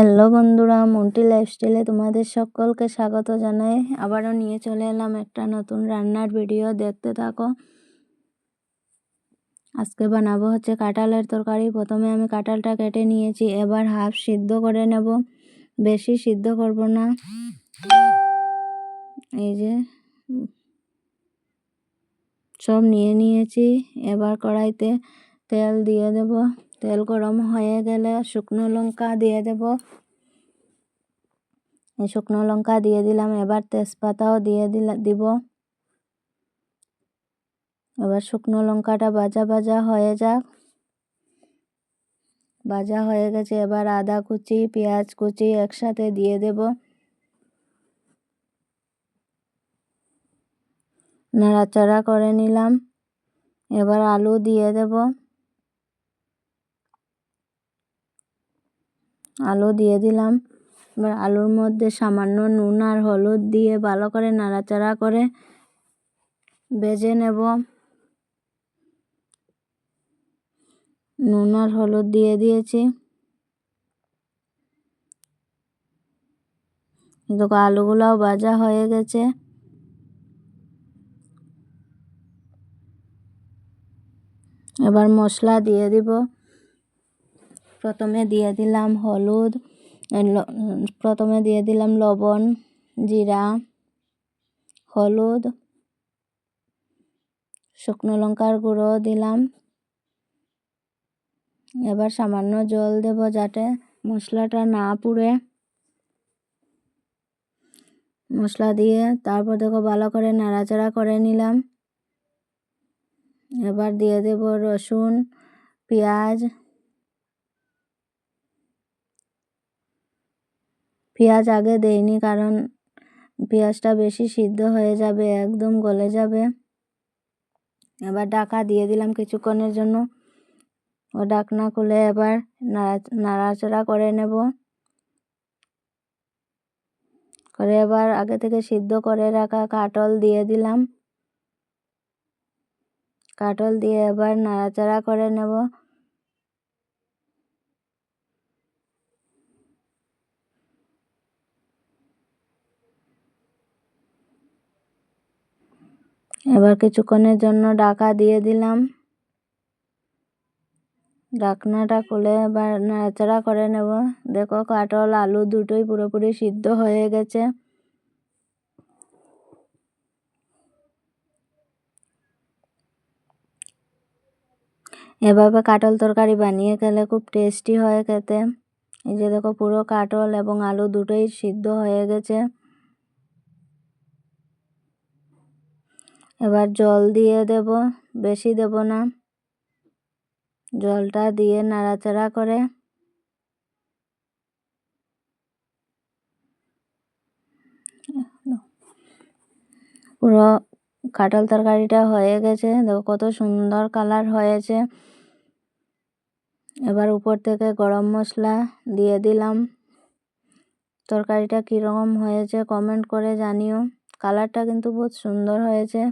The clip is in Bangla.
হ্যালো বন্ধুরা, মন্টি লাইফস্টাইলে তোমাদের সকলকে স্বাগত জানাই। আবারও নিয়ে চলে এলাম একটা নতুন রান্নার ভিডিও, দেখতে থাকো। আজকে বানাবো হচ্ছে কাঁঠালের তরকারি। প্রথমে আমি কাঁঠালটা কেটে নিয়েছি, এবার হাফ সিদ্ধ করে নেব, বেশি সিদ্ধ করব না। এই যে সব নিয়ে নিয়েছি। এবার কড়াইতে তেল দিয়ে দেব। তেল গরম হয়ে গেলে শুকনো লঙ্কা দিয়ে দেব। শুকনো লঙ্কা দিয়ে দিলাম, এবার তেজপাতাও দিয়ে দিব। এবার শুকনো লঙ্কাটা ভাজা ভাজা হয়ে যাক। ভাজা হয়ে গেছে, এবার আদা কুচি পেঁয়াজ কুচি একসাথে দিয়ে দেব। নাড়াচাড়া করে নিলাম। এবার আলু দিয়ে দেব। আলু দিয়ে দিলাম। এবার আলুর মধ্যে সামান্য নুন আর হলুদ দিয়ে ভালো করে নাড়াচাড়া করে ভেজে নেব। নুন আর হলুদ দিয়ে দিয়েছি। দেখো আলুগুলাও ভাজা হয়ে গেছে। এবার মশলা দিয়ে দিব। প্রথমে দিয়ে দিলাম হলুদ, প্রথমে দিয়ে দিলাম লবণ, জিরা, হলুদ, শুকনো লঙ্কার গুঁড়ো দিলাম। এবার সামান্য জল দেব যাতে মশলাটা না পুড়ে। মশলা দিয়ে তারপর দেখো ভালো করে নাড়াচাড়া করে নিলাম। এবার দিয়ে দেব রসুন, পেঁয়াজ। পেঁয়াজ আগে দেইনি, কারণ পেঁয়াজটা বেশি সিদ্ধ হয়ে যাবে, একদম গলে যাবে। এবার ঢাকা দিয়ে দিলাম কিছুক্ষণের জন্য। ও ঢাকনা খুলে এবার নাড়াচাড়া করে নেব। করে এবার আগে থেকে সিদ্ধ করে রাখা কাঁঠাল দিয়ে দিলাম। কাঁঠাল দিয়ে এবার নাড়াচাড়া করে নেব। এবার কিছুক্ষণের জন্য ঢাকা দিয়ে দিলাম। ঢাকনাটা খুলে এবার নাড়াচাড়া করে নেব। দেখো কাঁঠাল আলু দুটোই পুরোপুরি সিদ্ধ হয়ে গেছে। এভাবে কাঁঠাল তরকারি বানিয়ে খেলে খুব টেস্টি হয় খেতে। এই যে দেখো পুরো কাঁঠাল এবং আলু দুটোই সিদ্ধ হয়ে গেছে। এবার জল দিয়ে দেব, বেশি দেব না। জলটা দিয়ে নাড়াচাড়া করে পুরো কাঁঠাল তরকারিটা হয়ে গেছে। দেখো কত সুন্দর কালার হয়েছে। এবার উপর থেকে গরম মশলা দিয়ে দিলাম। তরকারিটা কীরকম হয়েছে কমেন্ট করে জানিও। কালারটা কিন্তু বহুত সুন্দর হয়েছে।